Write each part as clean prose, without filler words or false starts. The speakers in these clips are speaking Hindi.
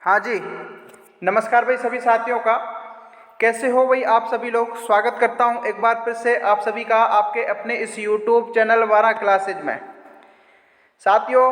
हाँ जी, नमस्कार भाई सभी साथियों का। कैसे हो भाई आप सभी लोग। स्वागत करता हूँ एक बार फिर से आप सभी का आपके अपने इस YouTube चैनल वारा क्लासेज में। साथियों,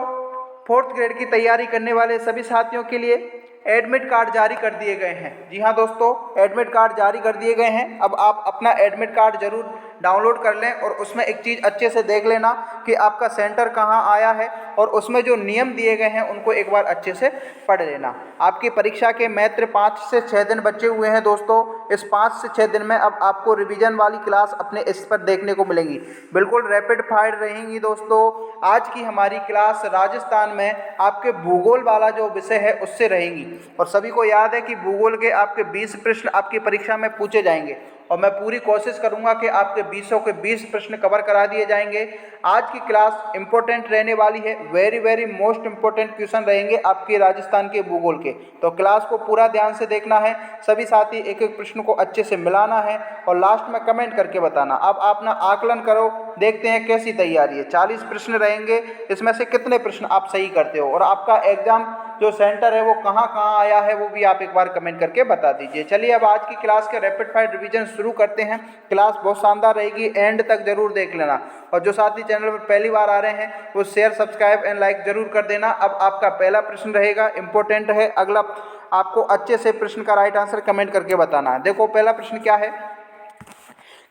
फोर्थ ग्रेड की तैयारी करने वाले सभी साथियों के लिए एडमिट कार्ड जारी कर दिए गए हैं। जी हाँ दोस्तों, एडमिट कार्ड जारी कर दिए गए हैं। अब आप अपना एडमिट कार्ड जरूर डाउनलोड कर लें और उसमें एक चीज़ अच्छे से देख लेना कि आपका सेंटर कहाँ आया है और उसमें जो नियम दिए गए हैं उनको एक बार अच्छे से पढ़ लेना। आपकी परीक्षा के मात्र 5 से 6 दिन बचे हुए हैं दोस्तों। इस 5 से 6 दिन में अब आपको रिवीजन वाली क्लास अपने इस पर देखने को मिलेंगी, बिल्कुल रैपिड फायर रहेंगी दोस्तों। आज की हमारी क्लास राजस्थान में आपके भूगोल वाला जो विषय है उससे रहेंगी और सभी को याद है कि भूगोल के आपके 20 प्रश्न आपकी परीक्षा में पूछे जाएंगे और मैं पूरी कोशिश करूंगा कि आपके 20 के 20 प्रश्न कवर करा दिए जाएंगे। आज की क्लास इंपॉर्टेंट रहने वाली है, वेरी मोस्ट इंपॉर्टेंट क्वेश्चन रहेंगे आपके राजस्थान के भूगोल के। तो क्लास को पूरा ध्यान से देखना है, सभी साथी एक एक प्रश्न को अच्छे से मिलाना है और लास्ट में कमेंट करके बताना। अब आप ना आकलन करो, देखते हैं कैसी तैयारी है। 40 प्रश्न रहेंगे, इसमें से कितने प्रश्न आप सही करते हो और आपका एग्जाम जो सेंटर है वो कहाँ कहाँ आया है वो भी आप एक बार कमेंट करके बता दीजिए। चलिए अब आज की क्लास के रैपिड फायर रिवीजन शुरू करते हैं। क्लास बहुत शानदार रहेगी, एंड तक जरूर देख लेना और जो साथी चैनल पर पहली बार आ रहे हैं वो शेयर सब्सक्राइब एंड लाइक जरूर कर देना। अब आपका पहला प्रश्न रहेगा, इंपॉर्टेंट है। अगला आपको अच्छे से प्रश्न का राइट आंसर कमेंट करके बताना है। देखो पहला प्रश्न क्या है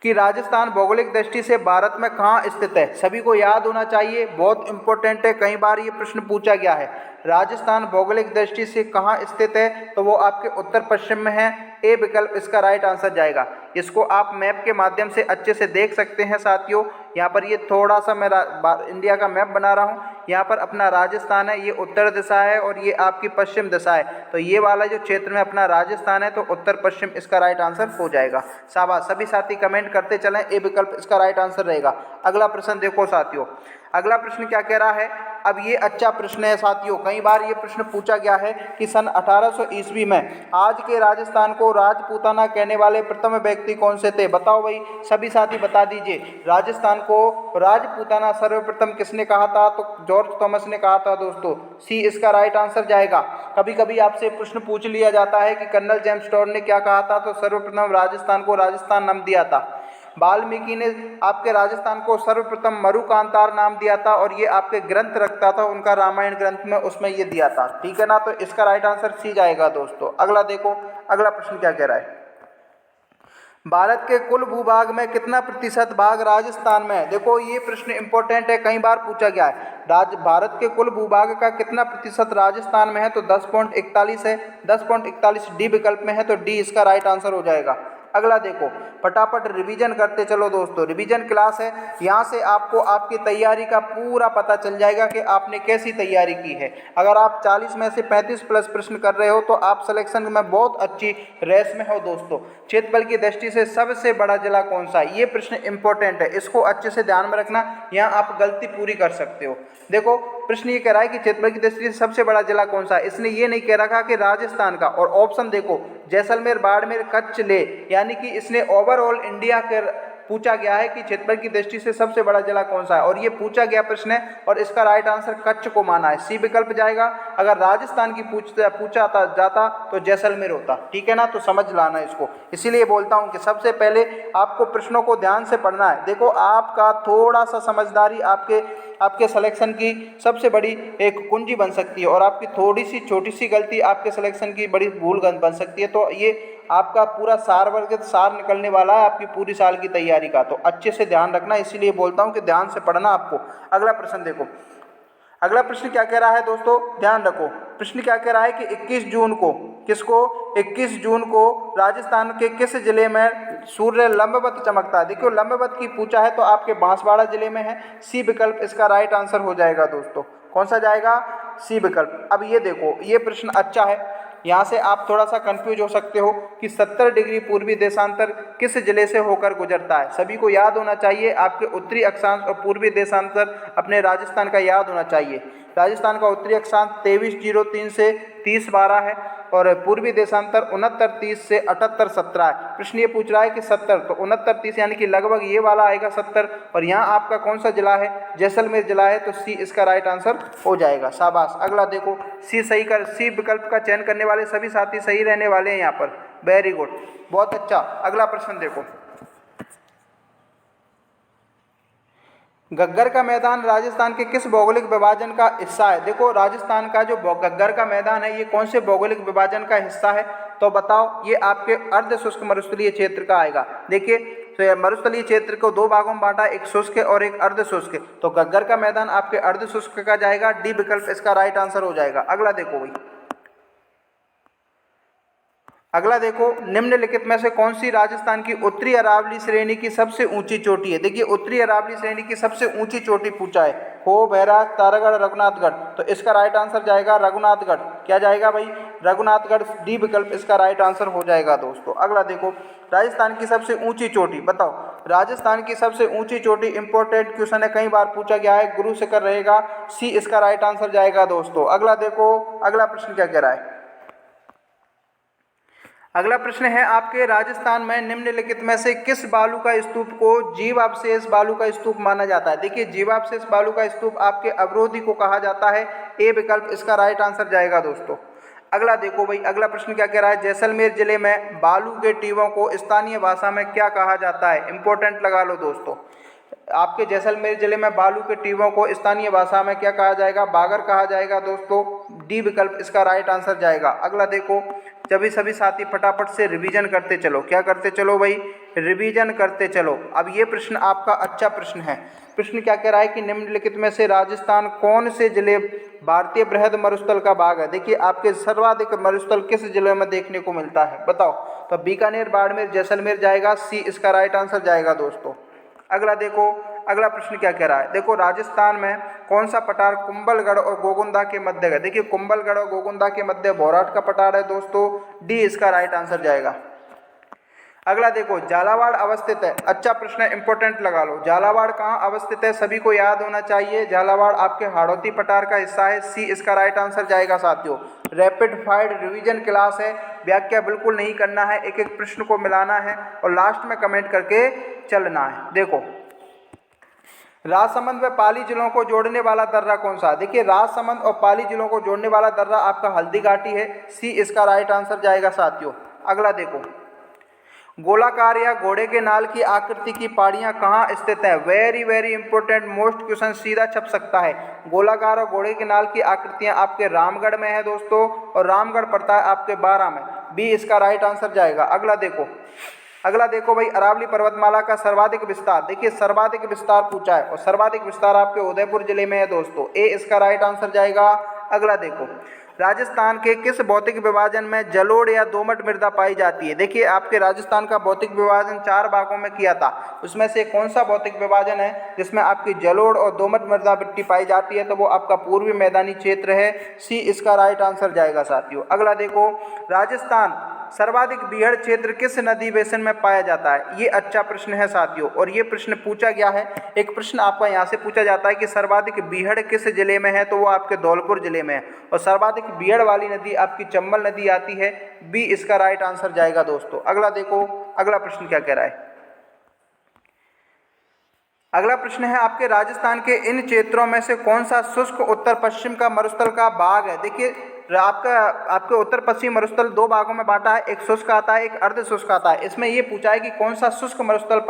कि राजस्थान भौगोलिक दृष्टि से भारत में कहाँ स्थित है। सभी को याद होना चाहिए, बहुत इंपॉर्टेंट है, कई बार ये प्रश्न पूछा गया है। राजस्थान भौगोलिक दृष्टि से कहाँ स्थित है तो वो आपके उत्तर पश्चिम में है। ए विकल्प इसका राइट आंसर जाएगा। इसको आप मैप के माध्यम से अच्छे से देख सकते हैं साथियों। यहाँ पर ये थोड़ा सा मैं इंडिया का मैप बना रहा हूँ। यहाँ पर अपना राजस्थान है, ये उत्तर दिशा है और ये आपकी पश्चिम दिशा है। तो ये वाला जो क्षेत्र में अपना राजस्थान है तो उत्तर पश्चिम इसका राइट आंसर हो जाएगा। शाबाश, सभी साथी कमेंट करते चलें, ए विकल्प इसका राइट आंसर रहेगा। अगला प्रश्न देखो साथियों, अगला प्रश्न क्या कह रहा है। अब ये अच्छा प्रश्न है साथियों, कई बार ये प्रश्न पूछा गया है कि सन 1800 ईस्वी में आज के राजस्थान को राजपूताना कहने वाले प्रथम व्यक्ति कौन से थे। बताओ भाई, सभी साथी बता दीजिए। राजस्थान को राजपूताना सर्वप्रथम किसने कहा था तो जॉर्ज थॉमस ने कहा था दोस्तों। सी इसका राइट आंसर जाएगा। कभी कभी आपसे प्रश्न पूछ लिया जाता है कि कर्नल जेम्स टॉड ने क्या कहा था तो सर्वप्रथम राजस्थान को राजस्थान नाम दिया था। वाल्मीकि ने आपके राजस्थान को सर्वप्रथम मरुकांतार नाम दिया था और ये आपके ग्रंथ रखता था उनका रामायण ग्रंथ में, उसमें ये दिया था। ठीक है ना, तो इसका राइट आंसर सी जाएगा दोस्तों। अगला देखो, अगला प्रश्न क्या कह रहा है। भारत के कुल भूभाग में कितना प्रतिशत भाग राजस्थान में है। देखो ये प्रश्न इंपॉर्टेंट है, कई बार पूछा गया है। भारत के कुल भूभाग का कितना प्रतिशत राजस्थान में है तो 10.41 है। 10.41 डी विकल्प में है तो डी इसका राइट आंसर हो जाएगा। अगला देखो, फटाफट रिवीजन करते चलो दोस्तों। रिवीजन क्लास है, यहाँ से आपको आपकी तैयारी का पूरा पता चल जाएगा कि आपने कैसी तैयारी की है। अगर आप 40 में से 35 प्लस प्रश्न कर रहे हो तो आप सिलेक्शन में बहुत अच्छी रेस में हो दोस्तों। क्षेत्रफल की दृष्टि से सबसे बड़ा जिला कौन सा है, ये प्रश्न इंपॉर्टेंट है, इसको अच्छे से ध्यान में रखना, यहाँ आप गलती पूरी कर सकते हो। देखो प्रश्न ये कह रहा है कि क्षेत्रफल की दृष्टि से सबसे बड़ा जिला कौन सा है। इसने ये नहीं कह रखा कि राजस्थान का, और ऑप्शन देखो जैसलमेर, बाड़मेर, कच्छ, लेह, यानी कि इसने ओवरऑल इंडिया के पूछा गया है कि क्षेत्रफल की दृष्टि से सबसे बड़ा जिला कौन सा है और ये पूछा गया प्रश्न है और इसका राइट आंसर कच्छ को माना है। सी विकल्प जाएगा। अगर राजस्थान की पूछा जाता तो जैसलमेर होता। ठीक है ना, तो समझ लाना इसको। इसीलिए बोलता हूँ कि सबसे पहले आपको प्रश्नों को ध्यान से पढ़ना है। देखो आपका थोड़ा सा समझदारी आपके सिलेक्शन की सबसे बड़ी एक कुंजी बन सकती है और आपकी थोड़ी सी छोटी सी गलती आपके सिलेक्शन की बड़ी भूल बन सकती है। तो ये आपका पूरा सार निकलने वाला है आपकी पूरी साल की तैयारी का, तो अच्छे से ध्यान रखना। इसीलिए बोलता हूँ कि ध्यान से पढ़ना आपको। अगला प्रश्न देखो, अगला प्रश्न क्या कह रहा है दोस्तों, ध्यान रखो। प्रश्न क्या कह रहा है कि 21 जून को, किसको, 21 जून को राजस्थान के किस जिले में सूर्य लंबवत चमकता है। देखो लंबवत की पूछा है तो आपके बांसवाड़ा जिले में है। सी विकल्प इसका राइट आंसर हो जाएगा दोस्तों। कौन सा जाएगा, सी विकल्प। अब ये देखो, ये प्रश्न अच्छा है, यहाँ से आप थोड़ा सा कंफ्यूज हो सकते हो कि 70 डिग्री पूर्वी देशांतर किस जिले से होकर गुजरता है। सभी को याद होना चाहिए, आपके उत्तरी अक्षांश और पूर्वी देशांतर अपने राजस्थान का याद होना चाहिए। राजस्थान का उत्तरी अक्षांश 2303 से 3012 है और पूर्वी देशांतर 6930 से 7817 है। प्रश्न ये पूछ रहा है कि 70, तो 6930 यानी कि लगभग ये वाला आएगा 70। और यहाँ आपका कौन सा जिला है? जैसलमेर जिला है, तो सी इसका राइट आंसर हो जाएगा। शाबाश। अगला देखो, सी विकल्प का चयन करने वाले सभी साथी सही रहने वाले हैं यहाँ पर। वेरी गुड, बहुत अच्छा। अगला प्रश्न देखो, गग्गर का मैदान राजस्थान के किस भौगोलिक विभाजन का हिस्सा है? देखो, राजस्थान का जो गग्गर का मैदान है ये कौन से भौगोलिक विभाजन का हिस्सा है? तो बताओ, ये आपके अर्ध शुष्क मरुस्थलीय क्षेत्र का आएगा। देखिए, तो मरुस्थलीय क्षेत्र को दो भागों में बांटा, एक शुष्क और एक अर्ध शुष्क। तो गग्गर का मैदान आपके अर्ध शुष्क का जाएगा, डी विकल्प इसका राइट आंसर हो जाएगा। अगला देखो भाई, अगला देखो, निम्नलिखित में से कौन सी राजस्थान की उत्तरी अरावली श्रेणी की सबसे ऊंची चोटी है? देखिए, उत्तरी अरावली श्रेणी की सबसे ऊंची चोटी पूछा है, हो, बैराज, तारागढ़, रघुनाथगढ़। तो इसका राइट आंसर जाएगा रघुनाथगढ़। क्या जाएगा भाई? रघुनाथगढ़, डी विकल्प इसका राइट आंसर हो जाएगा दोस्तों। अगला देखो, राजस्थान की सबसे ऊंची चोटी, बताओ राजस्थान की सबसे ऊंची चोटी। इंपॉर्टेंट क्वेश्चन है, कई बार पूछा गया है, गुरु शिखर रहेगा, सी इसका राइट आंसर जाएगा दोस्तों। अगला देखो, अगला प्रश्न क्या कह रहा है? अगला प्रश्न है आपके, राजस्थान में निम्नलिखित में से किस बालू का स्तूप को जीवावशेष बालू का स्तूप माना जाता है? देखिए, जीवावशेष बालू का स्तूप आपके अवरोधी को कहा जाता है, ए विकल्प इसका राइट आंसर जाएगा दोस्तों। अगला देखो भाई, अगला प्रश्न क्या कह रहा है? जैसलमेर जिले में बालू के टीवों को स्थानीय भाषा में क्या कहा जाता है? इंपॉर्टेंट लगा लो दोस्तों, आपके जैसलमेर जिले में बालू के टीवों को स्थानीय भाषा में क्या कहा जाएगा? बागर कहा जाएगा दोस्तों, डी विकल्प इसका राइट आंसर जाएगा। अगला देखो, सभी साथी फटाफट से रिवीजन करते चलो। क्या करते चलो भाई? रिवीजन करते चलो। अब ये प्रश्न आपका अच्छा प्रश्न है। प्रश्न क्या कह रहा है कि निम्नलिखित में से राजस्थान कौन से जिले भारतीय बृहद मरुस्थल का भाग है? देखिए, आपके सर्वाधिक मरुस्थल किस जिले में देखने को मिलता है? बताओ। तो बीकानेर, बाड़मेर, जैसलमेर जाएगा, सी इसका राइट आंसर जाएगा दोस्तों। अगला देखो, अगला प्रश्न क्या कह रहा है? देखो, राजस्थान में कौन सा पठार कुंभलगढ़ और गोगुंदा के मध्य है? देखिए, कुंभलगढ़ और गोगुंदा के मध्य भौराट का पठार है दोस्तों, डी इसका राइट आंसर जाएगा। अगला देखो, झालावाड़ अवस्थित है। अच्छा प्रश्न है, इंपॉर्टेंट लगा लो। झालावाड़ कहाँ अवस्थित है? सभी को याद होना चाहिए, झालावाड़ आपके हाड़ौती पठार का हिस्सा है, सी इसका राइट आंसर जाएगा साथियों। रैपिड फायर रिवीजन क्लास है, व्याख्या बिल्कुल नहीं करना है, एक एक प्रश्न को मिलाना है और लास्ट में कमेंट करके चलना है। देखो, राजसमंद व पाली जिलों को जोड़ने वाला दर्रा कौन सा है? देखिए, राजसमंद और पाली जिलों को जोड़ने वाला दर्रा आपका हल्दी घाटी है, सी इसका राइट आंसर जाएगा साथियों। अगला देखो, गोलाकार या घोड़े के नाल की आकृति की पहाड़ियां कहाँ स्थित है? Very very important, most question सीधा छप सकता है। गोलाकार और घोड़े के नाल की आकृतियां आपके रामगढ़ में है दोस्तों, और रामगढ़ पड़ता है आपके बारां में, बी इसका राइट आंसर जाएगा। अगला देखो, अगला देखो भाई, अरावली पर्वतमाला का सर्वाधिक विस्तार। देखिए, सर्वाधिक विस्तार पूछा है और सर्वाधिक विस्तार आपके उदयपुर जिले में है दोस्तों, ए इसका राइट आंसर जाएगा। अगला देखो, राजस्थान के किस भौतिक विभाजन में जलोढ़ या दोमट मृदा पाई जाती है? देखिए, आपके राजस्थान का भौतिक विभाजन 4 भागों में किया था, उसमें से कौन सा भौतिक विभाजन है जिसमें आपकी जलोढ़ और दोमट मृदा मिट्टी पाई जाती है? तो वो आपका पूर्वी मैदानी क्षेत्र है, सी इसका राइट आंसर जाएगा साथियों। अगला देखो, राजस्थान सर्वाधिक बीहड़ क्षेत्र किस नदी बेसिन में पाया जाता है? ये अच्छा प्रश्न है साथियों, और ये प्रश्न पूछा गया है। एक प्रश्न आपका यहाँ से पूछा जाता है कि सर्वाधिक बीहड़ किस जिले में है? तो वो आपके धौलपुर जिले में है, और सर्वाधिक बीहड़ वाली नदी आपकी चंबल नदी आती है, बी इसका राइट आंसर जाएगा दोस्तों। अगला देखो, अगला प्रश्न क्या कह रहा है? अगला प्रश्न है आपके, राजस्थान के इन क्षेत्रों में से कौन सा शुष्क उत्तर पश्चिम का मरुस्थल का भाग है? देखिए, आपके उत्तर पश्चिम मरुस्थल 2 भागों में बांटा है, एक शुष्क आता है, एक अर्ध शुष्क आता है। इसमें ये पूछा है कि कौन सा शुष्क मरुस्थल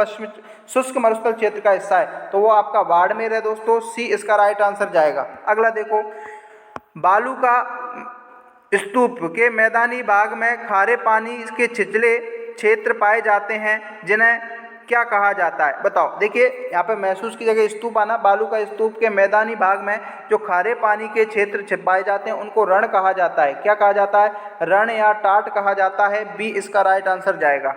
शुष्क मरुस्थल क्षेत्र का हिस्सा है? तो वो आपका बाड़मेर है दोस्तों, सी इसका राइट आंसर जाएगा। अगला देखो, बालू का स्तूप के मैदानी भाग में खारे पानी के छिछले क्षेत्र पाए जाते हैं, जिन्हें क्या कहा जाता है? बताओ। देखिए, यहाँ पे महसूस की जगह स्तूप आना, बालू का स्तूप के मैदानी भाग में जो खारे पानी के क्षेत्र छिपाए जाते हैं उनको रण कहा जाता है। क्या कहा जाता है? रण या टाट कहा जाता है, बी इसका राइट आंसर जाएगा।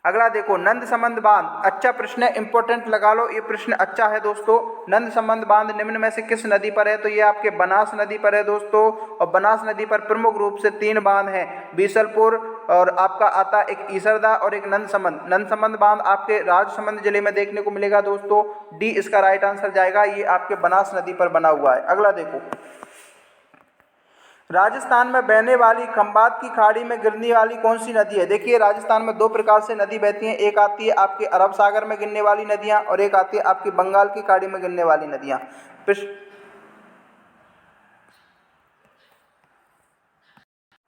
अगला देखो, नंद संबंध बांध, अच्छा प्रश्न है, इंपॉर्टेंट लगा लो, ये प्रश्न अच्छा है दोस्तों। नंद संबंध बांध निम्न में से किस नदी पर है? तो ये आपके बनास नदी पर है दोस्तों। और बनास नदी पर प्रमुख रूप से 3 बांध हैं, बीसलपुर, और आपका आता एक ईसरदा और एक नंद संबंध। नंद संबंध बांध आपके राजसमंद जिले में देखने को मिलेगा दोस्तों। डी इसका राइट आंसर जाएगा, ये आपके बनास नदी पर बना हुआ है। अगला देखो, राजस्थान में बहने वाली खंबात की खाड़ी में गिरने वाली कौन सी नदी है? देखिए, राजस्थान में 2 प्रकार से नदी बहती हैं, एक आती है आपके अरब सागर में गिरने वाली नदियां और एक आती है आपकी बंगाल की खाड़ी में गिरने वाली नदियां।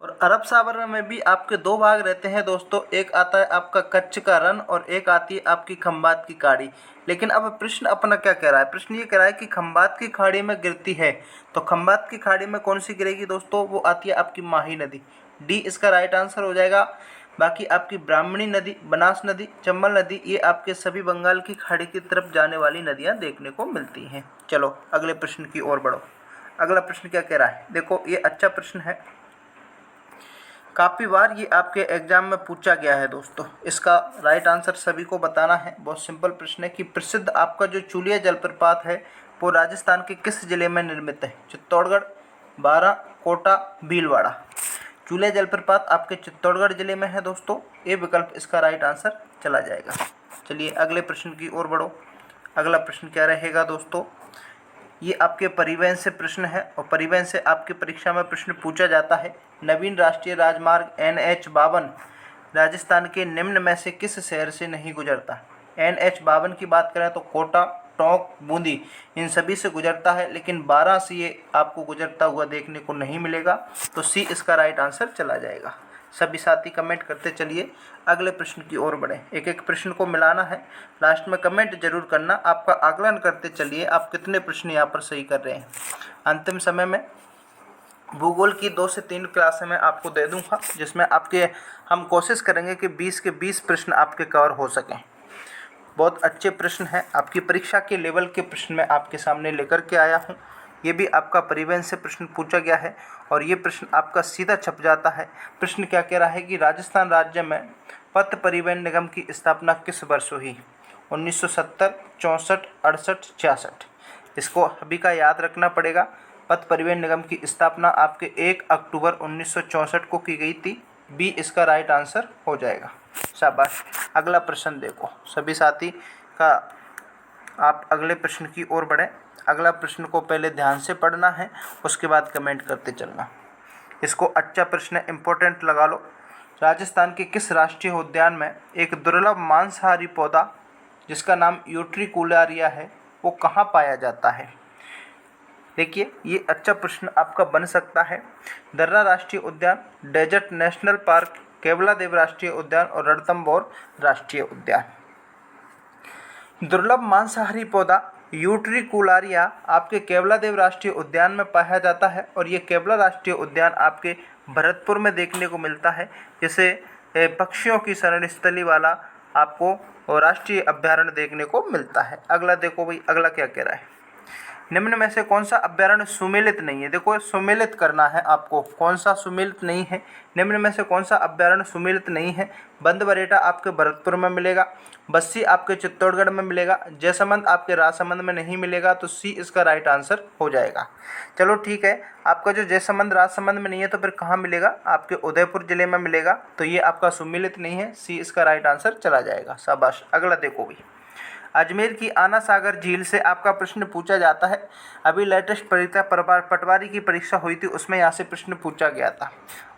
और अरब सागर में भी आपके 2 भाग रहते हैं दोस्तों, एक आता है आपका कच्छ का रण और एक आती है आपकी खंबात की खाड़ी। लेकिन अब प्रश्न अपना क्या कह रहा है? प्रश्न ये कह रहा है कि खंबात की खाड़ी में गिरती है, तो खंबात की खाड़ी में कौन सी गिरेगी दोस्तों? वो आती है आपकी माही नदी। डी इसका राइट आंसर हो जाएगा। बाकी आपकी ब्राह्मणी नदी, बनास नदी, चंबल नदी, ये आपके सभी बंगाल की खाड़ी की तरफ जाने वाली नदियाँ देखने को मिलती हैं। चलो अगले प्रश्न की ओर बढ़ो। अगला प्रश्न क्या कह रहा है? देखो, ये अच्छा प्रश्न है, काफ़ी बार ये आपके एग्जाम में पूछा गया है दोस्तों। इसका राइट आंसर सभी को बताना है। बहुत सिंपल प्रश्न है कि प्रसिद्ध आपका जो चूलिया जलप्रपात है वो राजस्थान के किस जिले में निर्मित है? चित्तौड़गढ़, बारां, कोटा, भीलवाड़ा। चूलिया जलप्रपात आपके चित्तौड़गढ़ जिले में है दोस्तों, ये विकल्प इसका राइट आंसर चला जाएगा। चलिए अगले प्रश्न की ओर बढ़ो। अगला प्रश्न क्या रहेगा दोस्तों? ये आपके परिवहन से प्रश्न है और परिवहन से आपकी परीक्षा में प्रश्न पूछा जाता है। नवीन राष्ट्रीय राजमार्ग NH52 राजस्थान के निम्न में से किस शहर से नहीं गुजरता? NH52 की बात करें तो कोटा, टोंक, बूंदी, इन सभी से गुजरता है, लेकिन 12 से ये आपको गुजरता हुआ देखने को नहीं मिलेगा, तो सी इसका राइट आंसर चला जाएगा। सभी साथी कमेंट करते चलिए, अगले प्रश्न की ओर बढ़ें। एक एक प्रश्न को मिलाना है, लास्ट में कमेंट जरूर करना, आपका आकलन करते चलिए आप कितने प्रश्न यहाँ पर सही कर रहे हैं। अंतिम समय में भूगोल की 2 से 3 क्लासें मैं आपको दे दूंगा, जिसमें आपके हम कोशिश करेंगे कि 20 के 20 प्रश्न आपके कवर हो सकें। बहुत अच्छे प्रश्न हैं, आपकी परीक्षा के लेवल के प्रश्न मैं आपके सामने लेकर के आया हूँ। ये भी आपका परिवहन से प्रश्न पूछा गया है और ये प्रश्न आपका सीधा छप जाता है। प्रश्न क्या कह रहा है कि राजस्थान राज्य में पथ परिवहन निगम की स्थापना किस वर्ष हुई? 1970, 64, 68, 66। इसको अभी का याद रखना पड़ेगा। पथ परिवहन निगम की स्थापना आपके 1 अक्टूबर 1964 को की गई थी। बी इसका राइट आंसर हो जाएगा। शाबाश। अगला प्रश्न देखो सभी साथी का, आप अगले प्रश्न की ओर बढ़ें। अगला प्रश्न को पहले ध्यान से पढ़ना है, उसके बाद कमेंट करते चलना। इसको अच्छा प्रश्न है, इम्पोर्टेंट लगा लो। राजस्थान के किस राष्ट्रीय उद्यान में एक दुर्लभ मांसाहारी पौधा जिसका नाम यूट्रिकुलारिया है वो कहाँ पाया जाता है? देखिए, ये अच्छा प्रश्न आपका बन सकता है। दर्रा राष्ट्रीय उद्यान, डेजर्ट नेशनल पार्क, केवलादेव राष्ट्रीय उद्यान और रणथंभौर राष्ट्रीय उद्यान। दुर्लभ मांसाहारी पौधा यूट्रिकुलारिया आपके केवलादेव राष्ट्रीय उद्यान में पाया जाता है और ये केवला राष्ट्रीय उद्यान आपके भरतपुर में देखने को मिलता है। इसे पक्षियों की शरण स्थली वाला आपको राष्ट्रीय अभ्यारण्य देखने को मिलता है। अगला देखो भाई, अगला क्या कह रहा है? निम्न में से कौन सा अभ्यारण्य सुमेलित नहीं है? देखो, सुमेलित करना है आपको, कौन सा सुमेलित नहीं है। निम्न में से कौन सा अभ्यारण्य सुमेलित नहीं है? बंदबरेटा आपके भरतपुर में मिलेगा, बस्सी आपके चित्तौड़गढ़ में मिलेगा, जयसमंद आपके राजसमंद में नहीं मिलेगा, तो सी इसका राइट आंसर हो जाएगा। चलो ठीक है, आपका जो जयसमंद राजसमंद में नहीं है तो फिर कहाँ मिलेगा? आपके उदयपुर जिले में मिलेगा, तो ये आपका सुमेलित नहीं है, सी इसका राइट आंसर चला जाएगा। शाबाश। अगला देखो भाई, अजमेर की आना सागर झील से आपका प्रश्न पूछा जाता है। अभी लेटेस्ट परीक्षा पटवारी की परीक्षा हुई थी, उसमें यहाँ से प्रश्न पूछा गया था।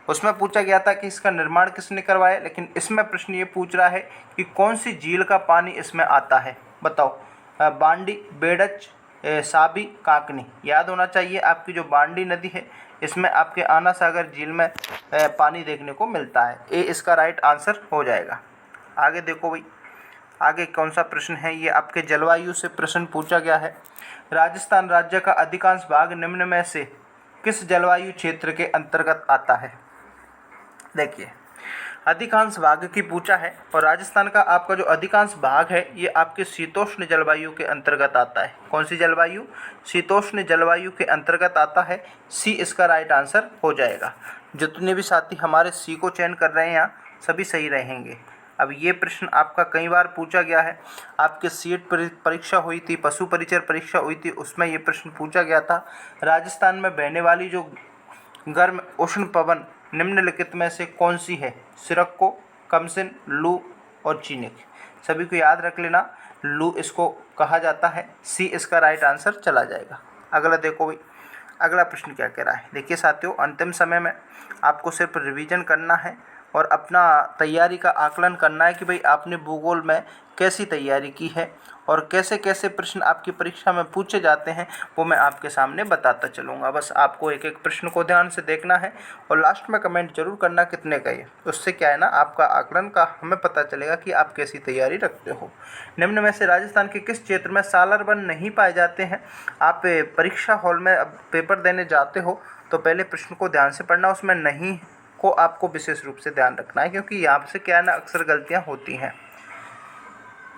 उसमें पूछा गया था कि इसका निर्माण किसने करवाया, लेकिन इसमें प्रश्न ये पूछ रहा है कि कौन सी झील का पानी इसमें आता है। बताओ, बांडी, बेड़च, साबी, काकनी। याद होना चाहिए आपकी जो बांडी नदी है इसमें आपके आना सागर झील में पानी देखने को मिलता है। ए इसका राइट आंसर हो जाएगा। आगे देखो भाई, आगे कौन सा प्रश्न है? ये आपके जलवायु से प्रश्न पूछा गया है। राजस्थान राज्य का अधिकांश भाग निम्न में से किस जलवायु क्षेत्र के अंतर्गत आता है? देखिए, अधिकांश भाग की पूछा है और राजस्थान का आपका जो अधिकांश भाग है ये आपके शीतोष्ण जलवायु के अंतर्गत आता है। कौन सी जलवायु? शीतोष्ण जलवायु के अंतर्गत आता है। सी इसका राइट आंसर हो जाएगा। जितने भी साथी हमारे सी को चयन कर रहे हैं यहाँ सभी सही रहेंगे। अब ये प्रश्न आपका कई बार पूछा गया है। आपके सीट परीक्षा हुई थी, पशु परिचर परीक्षा हुई थी, उसमें ये प्रश्न पूछा गया था। राजस्थान में बहने वाली जो गर्म उष्ण पवन निम्नलिखित में से कौन सी है? सिरक्को, कमसिन, लू और चीनिक। सभी को याद रख लेना, लू इसको कहा जाता है। सी इसका राइट आंसर चला जाएगा। अगला देखो भाई, अगला प्रश्न क्या कह रहा है। देखिए साथियों, अंतिम समय में आपको सिर्फ रिवीजन करना है और अपना तैयारी का आकलन करना है कि भाई आपने भूगोल में कैसी तैयारी की है और कैसे कैसे प्रश्न आपकी परीक्षा में पूछे जाते हैं, वो मैं आपके सामने बताता चलूँगा। बस आपको एक एक प्रश्न को ध्यान से देखना है और लास्ट में कमेंट जरूर करना कितने का ये। उससे क्या है ना, आपका आकलन का हमें पता चलेगा कि आप कैसी तैयारी रखते हो। निम्न में से राजस्थान के किस क्षेत्र में सालार वन नहीं पाए जाते हैं? आप परीक्षा हॉल में अब पेपर देने जाते हो तो पहले प्रश्न को ध्यान से पढ़ना, उसमें नहीं को आपको विशेष रूप से ध्यान रखना है, क्योंकि यहाँ से क्या है ना, अक्सर गलतियाँ होती हैं।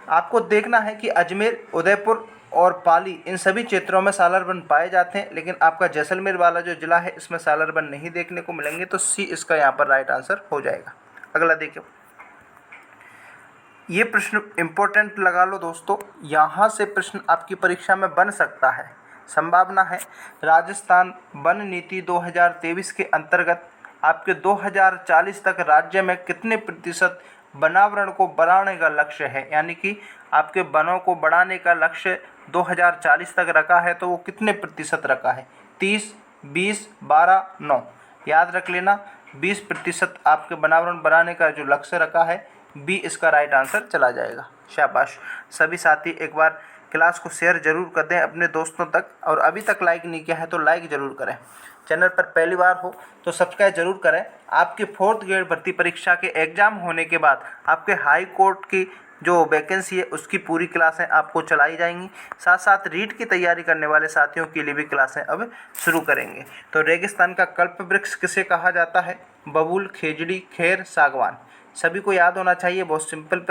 आपको देखना है कि अजमेर, उदयपुर और पाली इन सभी क्षेत्रों में सालार वन पाए जाते हैं, लेकिन आपका जैसलमेर वाला जो जिला है इसमें सालार वन नहीं देखने को मिलेंगे, तो सी इसका यहाँ पर राइट आंसर हो जाएगा। अगला देखिए, ये प्रश्न इंपॉर्टेंट लगा लो दोस्तों, यहाँ से प्रश्न आपकी परीक्षा में बन सकता है, संभावना है। राजस्थान वन नीति 2023 के अंतर्गत आपके 2040 तक राज्य में कितने प्रतिशत वनावरण को बढ़ाने का लक्ष्य है? यानी कि आपके वनों को बढ़ाने का लक्ष्य 2040 तक रखा है, तो वो कितने प्रतिशत रखा है? 30, 20, 12, 9। याद रख लेना, 20% आपके वनावरण बढ़ाने का जो लक्ष्य रखा है, बी इसका राइट आंसर चला जाएगा। शाबाश। सभी साथी एक बार क्लास को शेयर जरूर कर दें अपने दोस्तों तक, और अभी तक लाइक नहीं किया है तो लाइक जरूर करें। चैनल पर पहली बार हो तो सब्सक्राइब जरूर करें। आपके 4th ग्रेड भर्ती परीक्षा के एग्जाम होने के बाद आपके हाई कोर्ट की जो वैकेंसी है उसकी पूरी क्लासें आपको चलाई जाएंगी। साथ साथ रीट की तैयारी करने वाले साथियों के लिए भी क्लासें अब शुरू करेंगे। तो रेगिस्तान का कल्प वृक्ष किसे कहा जाता है? बबूल, खेजड़ी, खेर, सागवान। सभी को याद होना चाहिए, बहुत सिंपल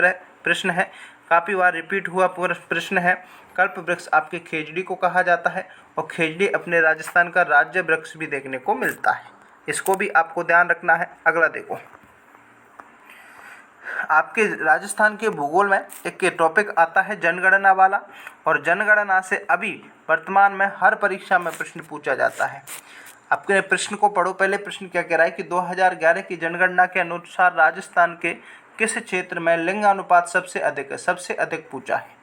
प्रश्न है, काफ़ी बार रिपीट हुआ प्रश्न है। कल्प वृक्ष आपके खेजड़ी को कहा जाता है, और खेजड़ी अपने राजस्थान का राज्य वृक्ष भी देखने को मिलता है, इसको भी आपको ध्यान रखना है। अगला देखो, आपके राजस्थान के भूगोल में एक टॉपिक आता है जनगणना वाला, और जनगणना से अभी वर्तमान में हर परीक्षा में प्रश्न पूछा जाता है। आपके प्रश्न को पढ़ो। पहले प्रश्न क्या कह रहा है कि 2011 की जनगणना के अनुसार राजस्थान के किस क्षेत्र में लिंगानुपात सबसे अधिक है? सबसे अधिक पूछा है,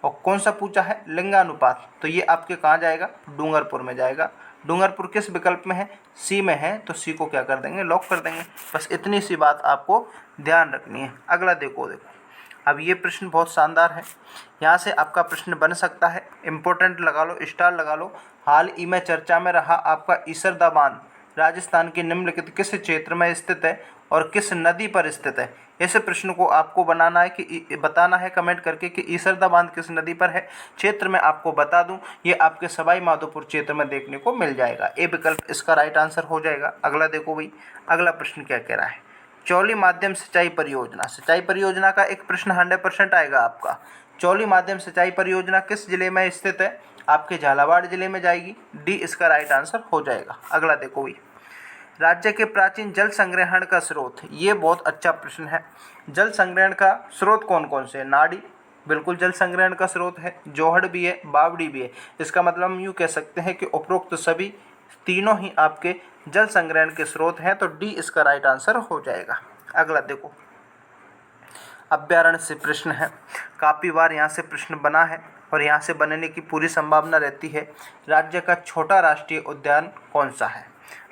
और कौन सा पूछा है? लिंगानुपात। तो ये आपके कहाँ जाएगा? डूंगरपुर में जाएगा। डूंगरपुर किस विकल्प में है? सी में है, तो सी को क्या कर देंगे? लॉक कर देंगे। बस इतनी सी बात आपको ध्यान रखनी है। अगला देखो, अब ये प्रश्न बहुत शानदार है, यहाँ से आपका प्रश्न बन सकता है। इम्पोर्टेंट लगा लो, स्टार लगा लो। हाल ही में चर्चा में रहा आपका ईसरदा बांध राजस्थान के निम्नलिखित किस क्षेत्र में स्थित है और किस नदी पर स्थित है? ऐसे प्रश्न को आपको बनाना है कि बताना है कमेंट करके कि ईसरदा बांध किस नदी पर है। क्षेत्र में आपको बता दूं, ये आपके सवाई माधोपुर क्षेत्र में देखने को मिल जाएगा। ए विकल्प इसका राइट आंसर हो जाएगा। अगला देखो भाई, अगला प्रश्न क्या कह रहा है। चौली माध्यम सिंचाई परियोजना, सिंचाई परियोजना का एक प्रश्न 100% आएगा आपका। चौली माध्यम सिंचाई परियोजना किस जिले में स्थित है? आपके झालावाड़ जिले में जाएगी। डी इसका राइट आंसर हो जाएगा। अगला देखो भाई, राज्य के प्राचीन जल संग्रहण का स्रोत, ये बहुत अच्छा प्रश्न है। जल संग्रहण का स्रोत कौन कौन से? नाड़ी बिल्कुल जल संग्रहण का स्रोत है, जोहड़ भी है, बावड़ी भी है। इसका मतलब हम यूँ कह सकते हैं कि उपरोक्त सभी तीनों ही आपके जल संग्रहण के स्रोत हैं, तो डी इसका राइट आंसर हो जाएगा। अगला देखो, अभ्यारण्य से प्रश्न है, काफ़ी बार यहाँ से प्रश्न बना है और यहाँ से बनने की पूरी संभावना रहती है। राज्य का छोटा राष्ट्रीय उद्यान कौन सा है?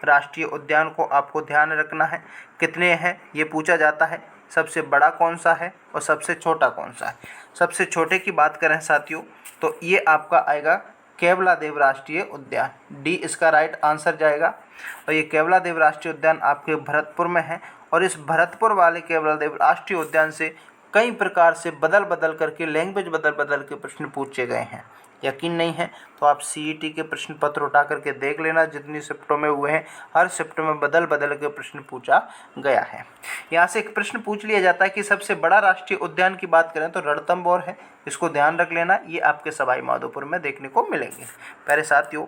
राष्ट्रीय उद्यान को आपको ध्यान रखना है, कितने हैं ये पूछा जाता है। सबसे बड़ा कौन सा है और सबसे छोटा कौन सा है? सबसे छोटे की बात करें साथियों, तो ये आपका आएगा केवलादेव राष्ट्रीय उद्यान। डी इसका राइट आंसर जाएगा। और ये केवलादेव राष्ट्रीय उद्यान आपके भरतपुर में है, और इस भरतपुर वाले केवलादेव राष्ट्रीय उद्यान से कई प्रकार से बदल बदल करके लैंग्वेज बदल बदल के प्रश्न पूछे गए हैं। यकीन नहीं है तो आप सीईटी के प्रश्न पत्र उठा करके देख लेना, जितनी शिफ्टों में हुए हैं हर शिफ्ट में बदल बदल के प्रश्न पूछा गया है। यहाँ से एक प्रश्न पूछ लिया जाता है कि सबसे बड़ा राष्ट्रीय उद्यान की बात करें तो रणथंभौर है। इसको ध्यान रख लेना, ये आपके सवाई माधोपुर में देखने को मिलेंगे। प्यारे साथियों,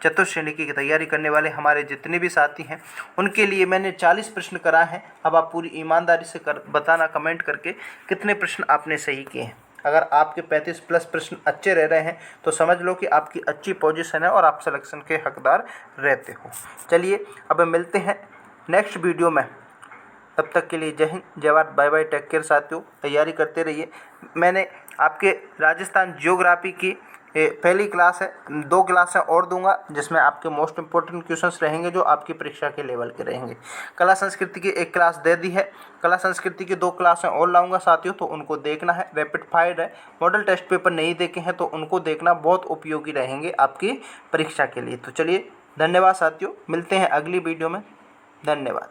चतुर्थ श्रेणी की तैयारी करने वाले हमारे जितने भी साथी हैं उनके लिए मैंने 40 प्रश्न कराए हैं। अब आप पूरी ईमानदारी से बताना कमेंट करके कितने प्रश्न आपने सही किए हैं। अगर आपके 35 प्लस प्रश्न अच्छे रह रहे हैं तो समझ लो कि आपकी अच्छी पोजीशन है और आप सिलेक्शन के हकदार रहते हो। चलिए अब मिलते हैं नेक्स्ट वीडियो में। तब तक के लिए जय हिंद, जय Bharat, bye bye, take care साथियों। तैयारी करते रहिए। मैंने आपके राजस्थान जियोग्राफी की पहली क्लास है, 2 क्लासें और दूंगा जिसमें आपके मोस्ट इंपॉर्टेंट क्वेश्चंस रहेंगे जो आपकी परीक्षा के लेवल के रहेंगे। कला संस्कृति की 1 क्लास दे दी है, कला संस्कृति की 2 क्लासें और लाऊंगा साथियों, तो उनको देखना है। रैपिड फायर है, मॉडल टेस्ट पेपर नहीं देखे हैं तो उनको देखना, बहुत उपयोगी रहेंगे आपकी परीक्षा के लिए। तो चलिए धन्यवाद साथियों, मिलते हैं अगली वीडियो में। धन्यवाद।